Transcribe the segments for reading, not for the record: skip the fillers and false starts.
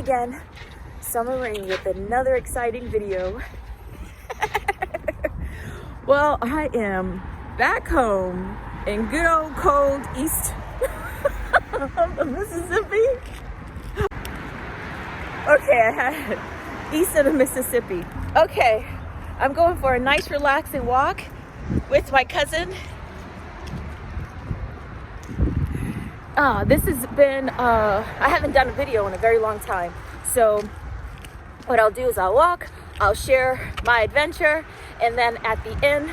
again, Summer Rain, with another exciting video. Well, I am back home in good old cold east of the Mississippi. Okay, I had east of the Mississippi. Okay, I'm going for a nice relaxing walk with my cousin. This has been, I haven't done a video in a very long time. So what I'll do is I'll walk, I'll share my adventure, and then at the end,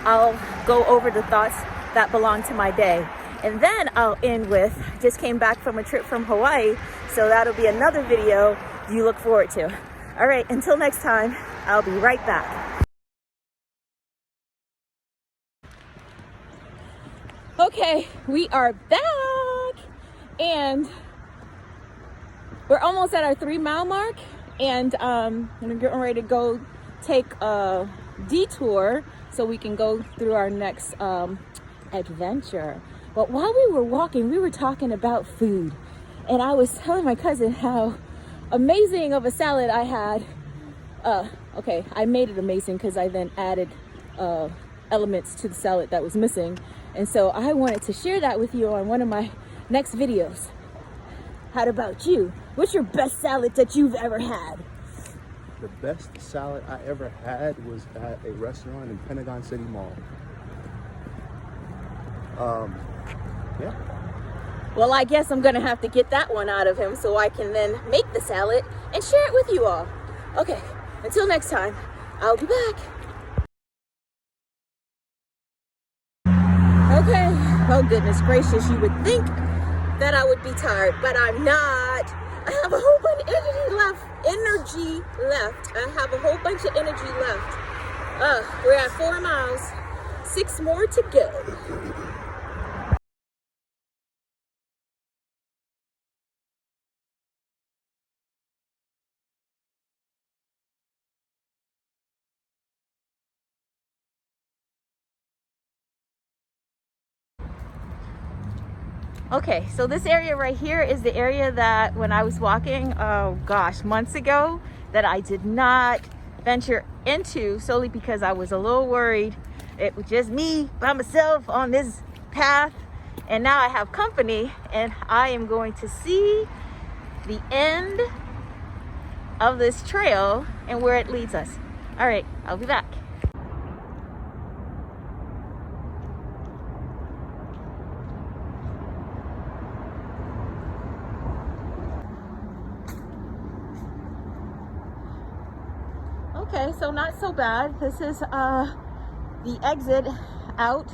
I'll go over the thoughts that belong to my day. And then I'll end with, just came back from a trip from Hawaii, so that'll be another video you look forward to. All right, until next time, I'll be right back. Okay, we are back, and we're almost at our 3-mile mark, and we're getting ready to go take a detour so we can go through our next adventure. But while we were walking, we were talking about food, and I was telling my cousin how amazing of a salad I had. Okay, I made it amazing because I then added elements to the salad that was missing. And so I wanted to share that with you on one of my next videos. How about you? What's your best salad that you've ever had? The best salad I ever had was at a restaurant in Pentagon City Mall. Yeah. Well, I guess I'm gonna have to get that one out of him so I can then make the salad and share it with you all. Okay, until next time, I'll be back. Okay, oh goodness gracious, you would think that I would be tired, but I'm not. I have a whole bunch of energy left. I have a whole bunch of energy left. We're at 4 miles, 6 more to go. Okay, so this area right here is the area that when I was walking, oh gosh, months ago, that I did not venture into solely because I was a little worried. It was just me by myself on this path, and now I have company, and I am going to see the end of this trail and where it leads us. All right, I'll be back. Okay, so not so bad. This is the exit out.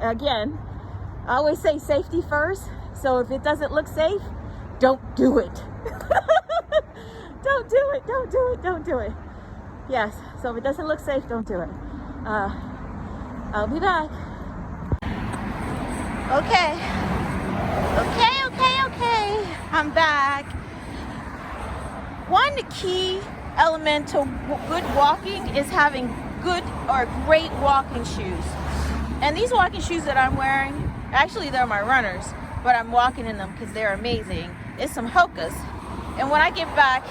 Again, I always say safety first. So if it doesn't look safe, don't do it. Don't do it, don't do it, don't do it. Yes, so if it doesn't look safe, don't do it. I'll be back. Okay, I'm back. One key element to good walking is having good or great walking shoes. And these walking shoes that I'm wearing, actually they're my runners, but I'm walking in them because they're amazing. It's some HOKAs. And when I get back,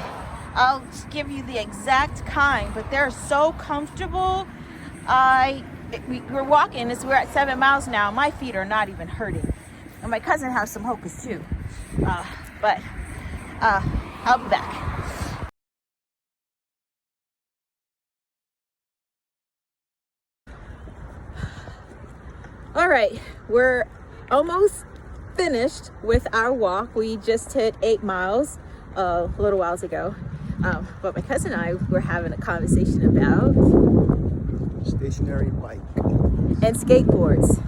I'll give you the exact kind, but they're so comfortable. We're walking, we're at 7 miles now. My feet are not even hurting. And my cousin has some HOKAs too. But I'll be back. All right, we're almost finished with our walk. We just hit 8 miles a little whiles ago. But my cousin and I were having a conversation about stationary bike and skateboards.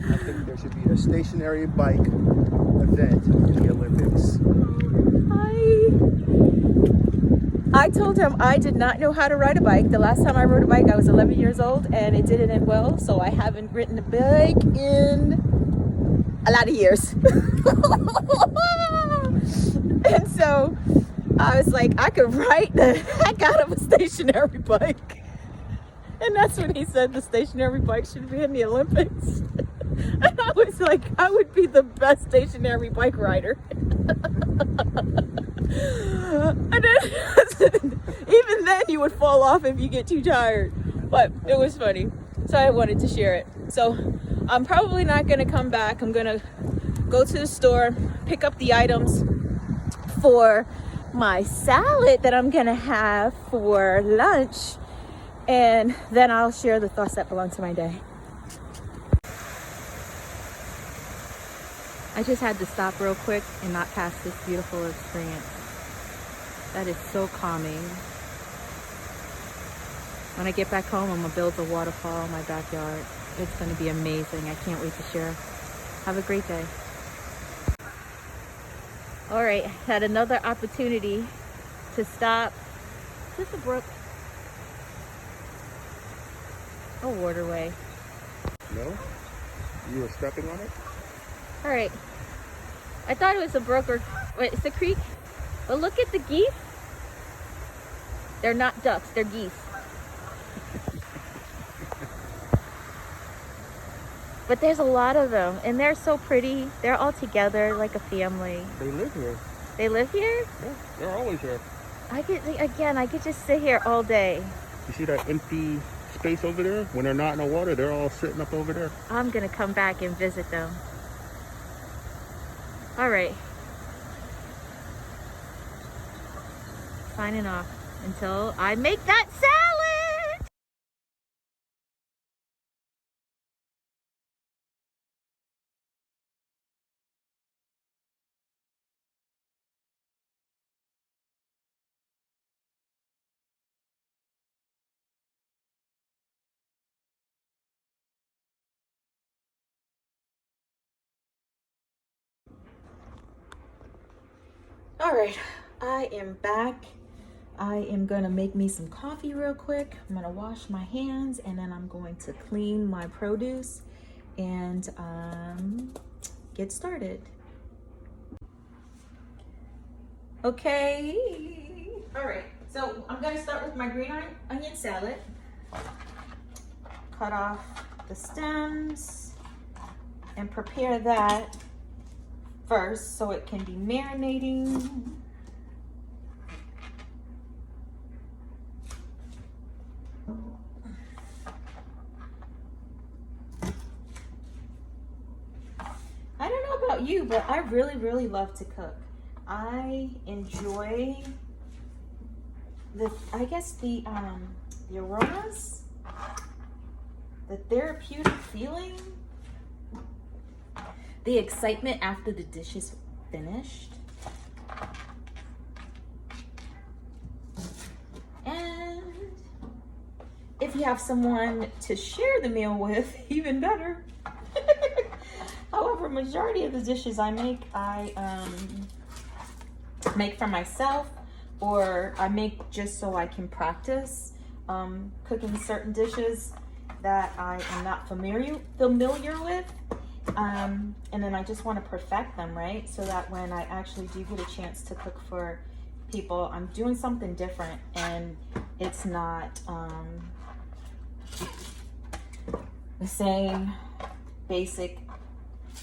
I think there should be a stationary bike event in the Olympics. I told him I did not know how to ride a bike. The last time I rode a bike, I was 11 years old, and it didn't end well, so I haven't ridden a bike in a lot of years. And so I was like, I could ride the heck out of a stationary bike. And that's when he said the stationary bike should be in the Olympics. And I was like, I would be the best stationary bike rider. And then, even then you would fall off if you get too tired. But it was funny. So I wanted to share it. So I'm probably not gonna come back. I'm gonna go to the store, pick up the items for my salad that I'm gonna have for lunch, and then I'll share the thoughts that belong to my day. I just had to stop real quick and not pass this beautiful experience. That is so calming. When I get back home, I'm gonna build a waterfall in my backyard. It's gonna be amazing. I can't wait to share. Have a great day. All right, had another opportunity to stop. Is this a brook? A waterway. No? You were stepping on it? All right. I thought it was a brook or, wait, it's a creek. But look at the geese. They're not ducks, they're geese. But there's a lot of them, and they're so pretty. They're all together like a family. They live here. They live here? Yeah, they're always here. I could just sit here all day. You see that empty space over there? When they're not in the water, they're all sitting up over there. I'm gonna come back and visit them. All right. Signing off until I make that salad. All right, I am back. I am gonna make me some coffee real quick. I'm gonna wash my hands, and then I'm going to clean my produce and get started. Okay, all right, so I'm gonna start with my green onion salad. Cut off the stems and prepare that first so it can be marinating. I don't know about you, but I really love to cook. I enjoy the aromas, the therapeutic feeling, the excitement after the dish is finished. And if you have someone to share the meal with, even better. However, majority of the dishes I make for myself, or I make just so I can practice cooking certain dishes that I am not familiar with. And then I just want to perfect them, right? So that when I actually do get a chance to cook for people, I'm doing something different, and it's not the same basic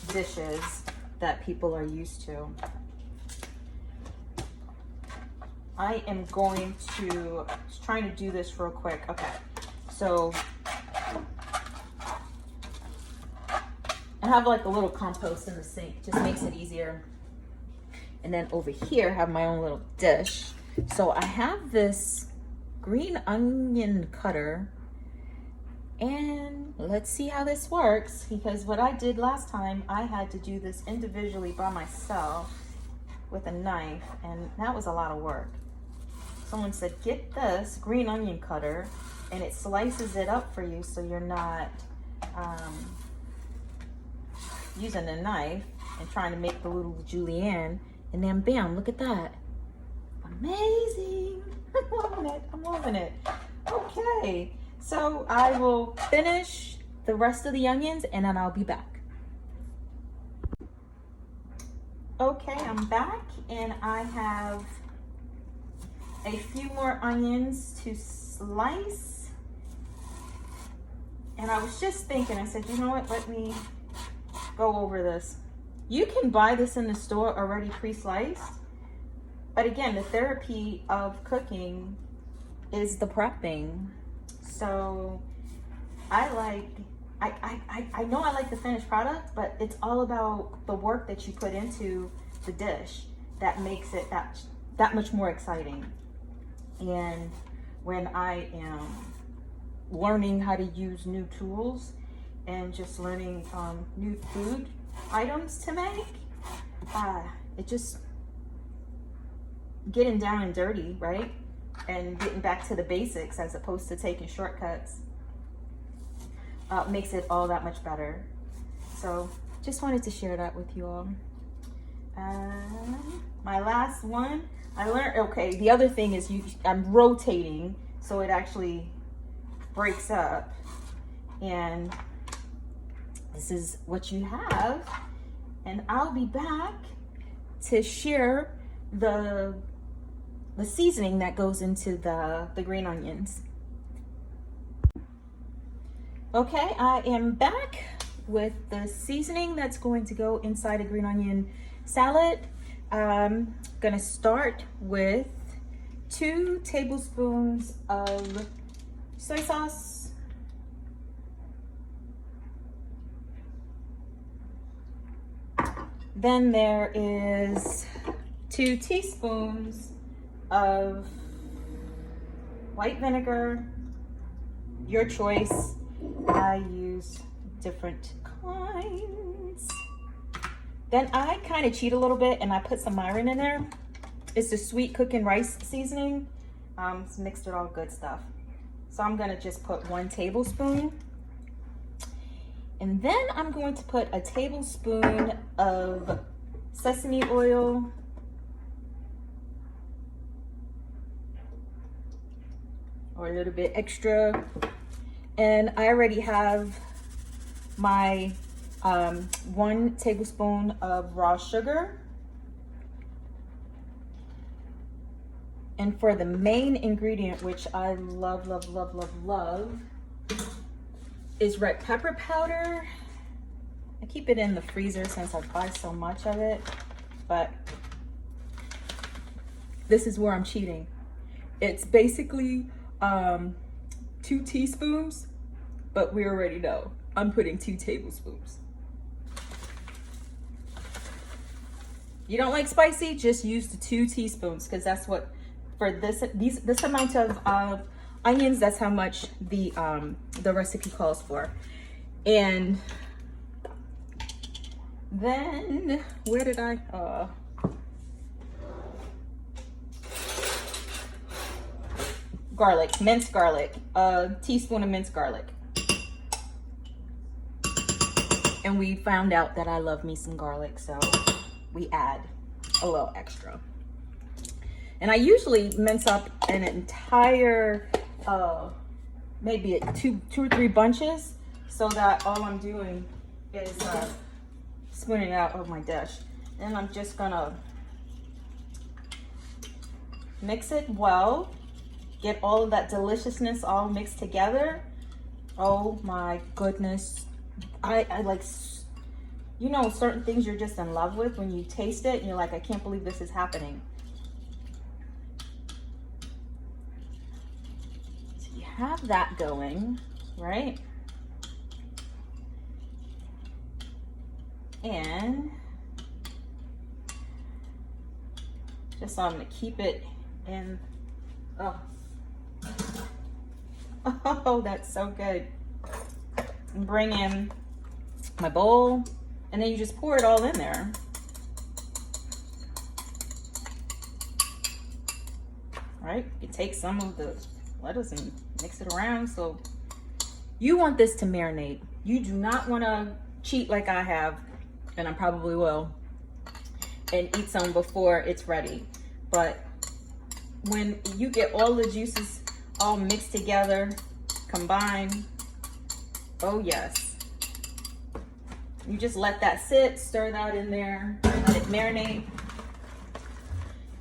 dishes that people are used to. I am going to trying to do this real quick. Okay, so I have like a little compost in the sink, just makes it easier. And then over here I have my own little dish. So I have this green onion cutter, and let's see how this works, because what I did last time, I had to do this individually by myself with a knife, and that was a lot of work. Someone said, get this green onion cutter, and it slices it up for you so you're not using a knife and trying to make the little julienne, and then bam, look at that. Amazing. I'm loving it. Okay, so I will finish the rest of the onions and then I'll be back. Okay, I'm back, and I have a few more onions to slice. And I was just thinking, I said, you know what, let me go over this. You can buy this in the store already pre-sliced, but again, the therapy of cooking is the prepping. So I know I like the finished product, but it's all about the work that you put into the dish that makes it that much more exciting. And when I am learning how to use new tools and just learning new food items to make, it just getting down and dirty, right? And getting back to the basics as opposed to taking shortcuts makes it all that much better. So just wanted to share that with you all. My last one, I learned, okay, the other thing is I'm rotating so it actually breaks up, and this is what you have, and I'll be back to share the seasoning that goes into the green onions. Okay, I am back with the seasoning that's going to go inside a green onion salad. I'm gonna start with 2 tablespoons of soy sauce, then there is 2 teaspoons of white vinegar, your choice. I use different kinds. Then I kind of cheat a little bit and I put some mirin in there. It's the sweet cooking rice seasoning. It's mixed with all good stuff. So I'm gonna just put 1 tablespoon. And then I'm going to put a tablespoon of sesame oil. Or a little bit extra. And I already have my 1 tablespoon of raw sugar. And for the main ingredient, which I love, love, love, love, love, is red pepper powder. I keep it in the freezer since I buy so much of it, but this is where I'm cheating. It's basically 2 teaspoons, but we already know I'm putting 2 tablespoons. You don't like spicy, just use the 2 teaspoons, because that's what, for this amount of onions, that's how much the recipe calls for. And then where did I garlic, minced garlic, a teaspoon of minced garlic. And we found out that I love me some garlic, so we add a little extra. And I usually mince up an entire, maybe 2 or 3 bunches, so that all I'm doing is spooning it out of my dish. And I'm just gonna mix it well, get all of that deliciousness all mixed together. Oh my goodness. I like, you know, certain things you're just in love with when you taste it and you're like, I can't believe this is happening. So you have that going, right? And just so I'm gonna keep it in, oh, that's so good. And bring in my bowl, and then you just pour it all in there. Right? You take some of the lettuce and mix it around. So you want this to marinate. You do not want to cheat like I have, and I probably will, and eat some before it's ready. But when you get all the juices all mixed together, combined, oh yes. You just let that sit, stir that in there, let it marinate.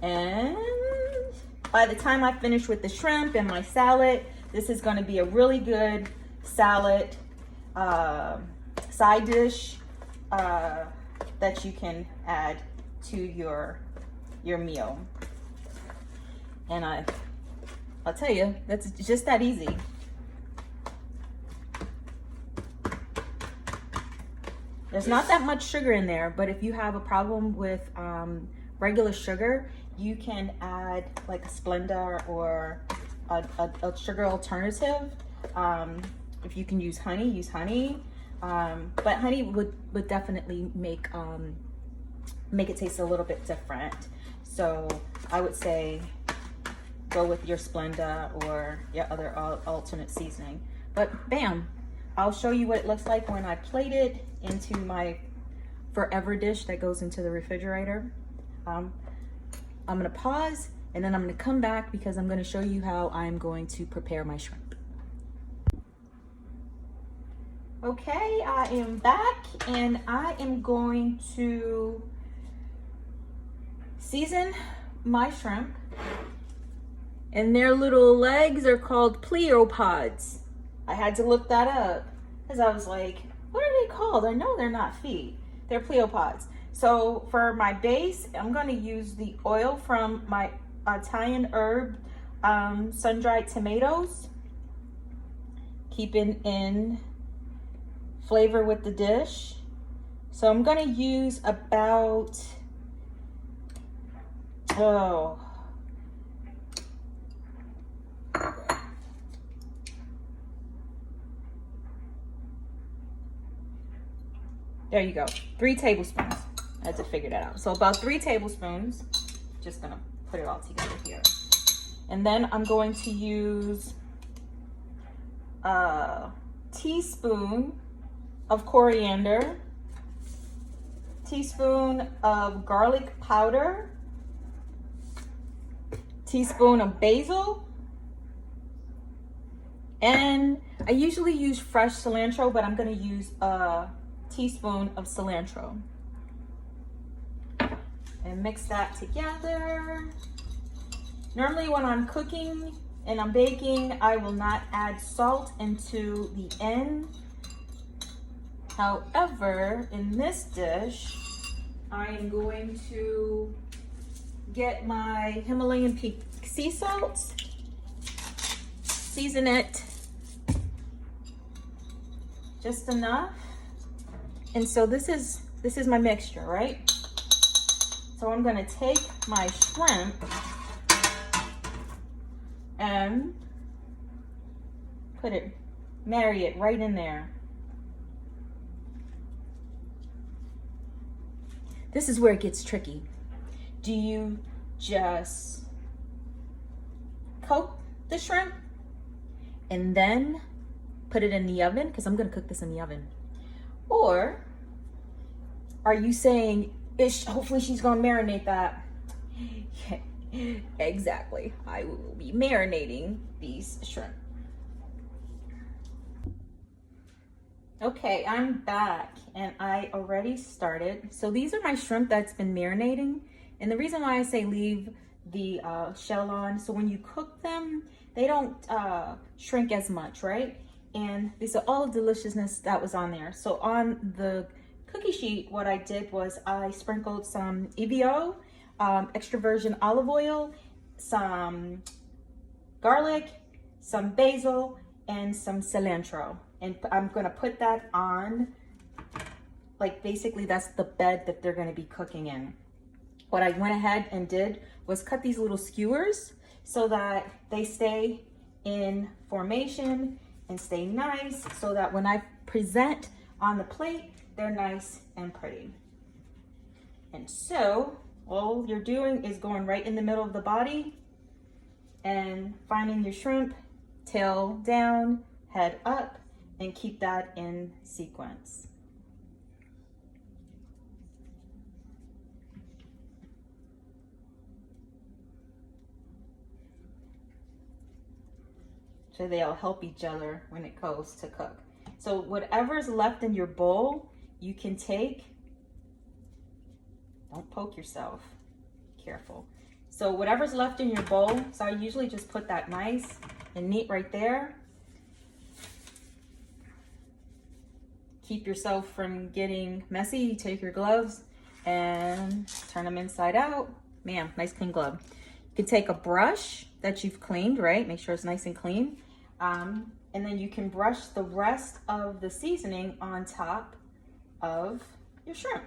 And by the time I finish with the shrimp and my salad, this is gonna be a really good salad side dish that you can add to your meal. And I'll tell you, that's just that easy. There's not that much sugar in there, but if you have a problem with regular sugar, you can add like a Splenda or a sugar alternative. If you can use honey, use honey. But honey would definitely make it taste a little bit different. So I would say go with your Splenda or your other alternate seasoning. But bam, I'll show you what it looks like when I plate it into my forever dish that goes into the refrigerator. I'm gonna pause and then I'm gonna come back because I'm gonna show you how I'm going to prepare my shrimp. Okay, I am back and I am going to season my shrimp. And their little legs are called pleopods. I had to look that up because I was like, what are they called? I know they're not feet. They're pleopods. So for my base, I'm going to use the oil from my Italian herb sun-dried tomatoes. Keeping in flavor with the dish. So I'm going to use about, there you go, 3 tablespoons. I had to figure that out. So about 3 tablespoons. Just gonna put it all together here. And then I'm going to use a teaspoon of coriander, teaspoon of garlic powder, teaspoon of basil, and I usually use fresh cilantro, but I'm gonna use a teaspoon of cilantro. And mix that together. Normally when I'm cooking and I'm baking, I will not add salt into the end. However, in this dish, I am going to get my Himalayan peak sea salt, season it just enough. And so this is my mixture, right? So I'm gonna take my shrimp and marry it right in there. This is where it gets tricky. Do you just coat the shrimp and then put it in the oven? Because I'm gonna cook this in the oven. Or are you saying, hopefully she's gonna marinate that? Yeah, exactly. I will be marinating these shrimp. Okay, I'm back and I already started. So these are my shrimp that's been marinating. And the reason why I say leave the shell on, so when you cook them, they don't shrink as much, right? And these are all the deliciousness that was on there. So on the cookie sheet, what I did was I sprinkled some EVO, extra virgin olive oil, some garlic, some basil, and some cilantro. And I'm gonna put that on, like basically that's the bed that they're gonna be cooking in. What I went ahead and did was cut these little skewers so that they stay in formation and stay nice, so that when I present on the plate, they're nice and pretty. And so all you're doing is going right in the middle of the body and finding your shrimp, tail down, head up, and keep that in sequence. So they'll help each other when it goes to cook. So whatever's left in your bowl, you can take, don't poke yourself, careful. So whatever's left in your bowl, so I usually just put that nice and neat right there. keep yourself from getting messy, you take your gloves and turn them inside out. Man, nice clean glove. You can take a brush that you've cleaned, right? Make sure it's nice and clean. And then you can brush the rest of the seasoning on top of your shrimp.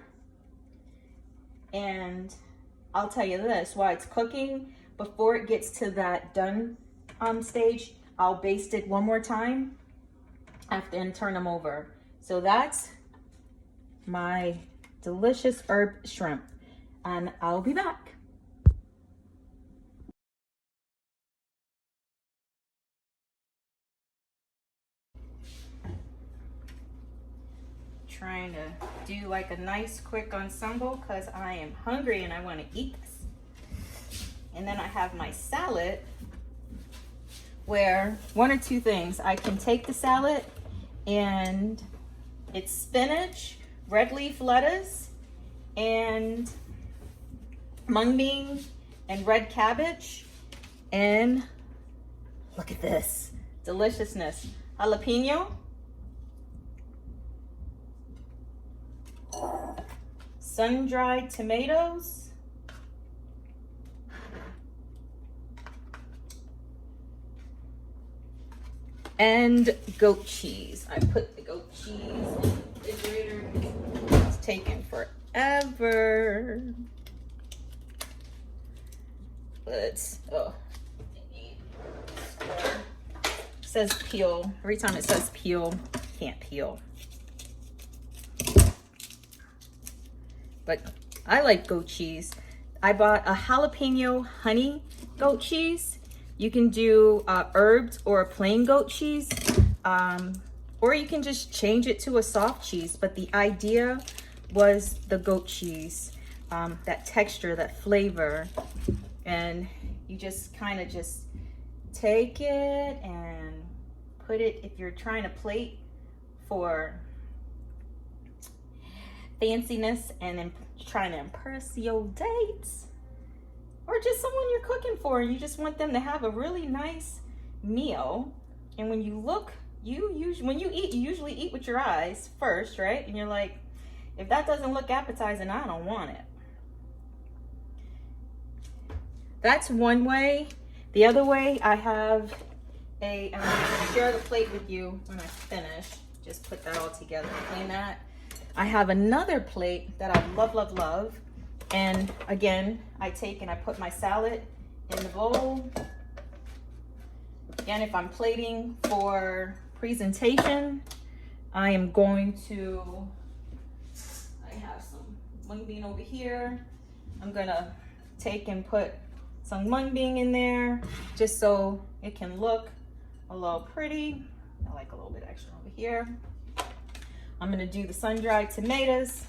And I'll tell you this, while it's cooking, before it gets to that done stage, I'll baste it one more time after and turn them over. So that's my delicious herb shrimp, and I'll be back. Trying to do like a nice quick ensemble because I am hungry and I want to eat this. And then I have my salad, where one or two things. I can take the salad and it's spinach, red leaf lettuce, and mung bean and red cabbage. And look at this deliciousness. Jalapeno, sun-dried tomatoes, and goat cheese. I put the goat cheese in the refrigerator. It's taking forever. But, oh, it says peel. Every time it says peel, can't peel. But I like goat cheese. I bought a jalapeno honey goat cheese. You can do herbed or a plain goat cheese, or you can just change it to a soft cheese. But the idea was the goat cheese, that texture, that flavor. And you just kind of just take it and put it, if you're trying to plate for fanciness and then trying to impress your dates, or just someone you're cooking for and you just want them to have a really nice meal. And when you look, when you eat, you usually eat with your eyes first, right? And you're like, if that doesn't look appetizing, I don't want it. That's one way. The other way, I have I'm gonna share the plate with you when I finish. Just put that all together, clean that. I have another plate that I love, love, love. And again, I take and I put my salad in the bowl. Again, if I'm plating for presentation, I am going to, I have some mung bean over here. I'm gonna take and put some mung bean in there just so it can look a little pretty. I like a little bit extra over here. I'm gonna do the sun-dried tomatoes,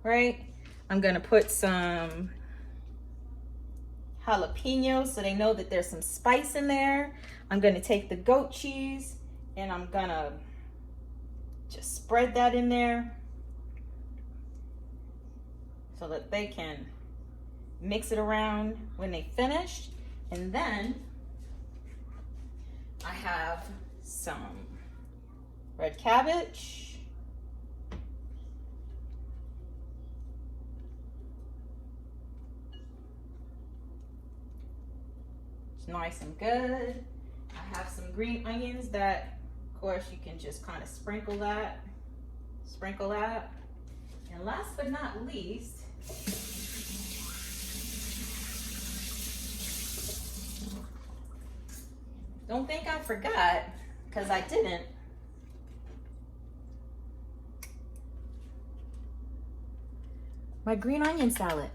right? I'm gonna put some jalapenos so they know that there's some spice in there. I'm gonna take the goat cheese and I'm gonna just spread that in there so that they can mix it around when they finish. And then I have some red cabbage, it's nice and good. I have some green onions that, of course, you can just kind of sprinkle that. And last but not least, don't think I forgot, because I didn't. My green onion salad.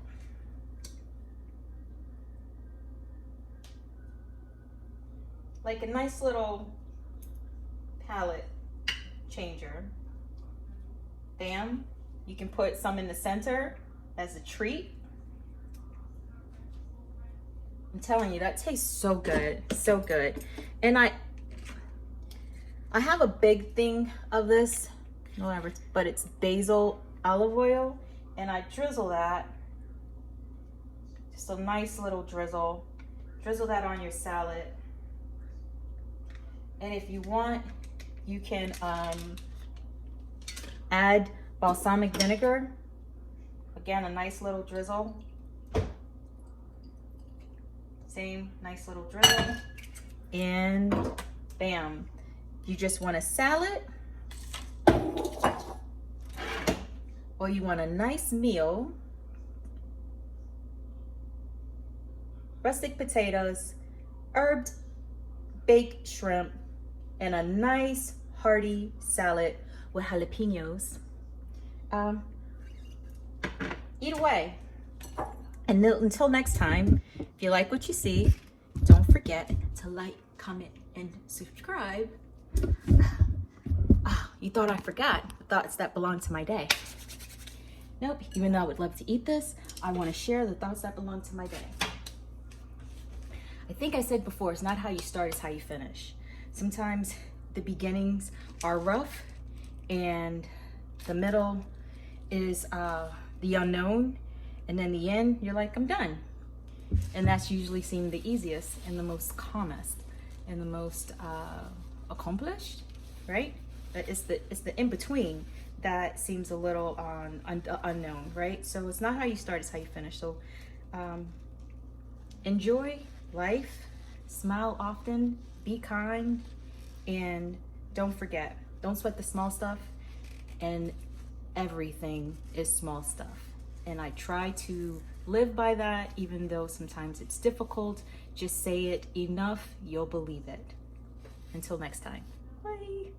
Like a nice little palette changer. Bam. You can put some in the center as a treat. I'm telling you, that tastes so good, so good. And I have a big thing of this, whatever, but it's basil olive oil, and I drizzle that, just a nice little drizzle. Drizzle that on your salad. And if you want, you can add balsamic vinegar. Again, a nice little drizzle. Same nice little drizzle. And bam. You just want a salad, or you want a nice meal. Rustic potatoes, herbed baked shrimp, and a nice hearty salad with jalapenos. Eat away. And until next time, if you like what you see, don't forget to like, comment, and subscribe. You thought I forgot thoughts that belong to my day. Nope, even though I would love to eat this, I want to share the thoughts that belong to my day. I think I said before, it's not how you start, it's how you finish. Sometimes the beginnings are rough and the middle is the unknown, and then the end, you're like, I'm done. And that's usually seemed the easiest and the most calmest and the most accomplished, right? It's the in-between that seems a little unknown, right? So it's not how you start, it's how you finish. So enjoy life, smile often, be kind, and don't forget, don't sweat the small stuff, and everything is small stuff. And I try to live by that, even though sometimes it's difficult. Just say it enough, you'll believe it. Until next time, bye.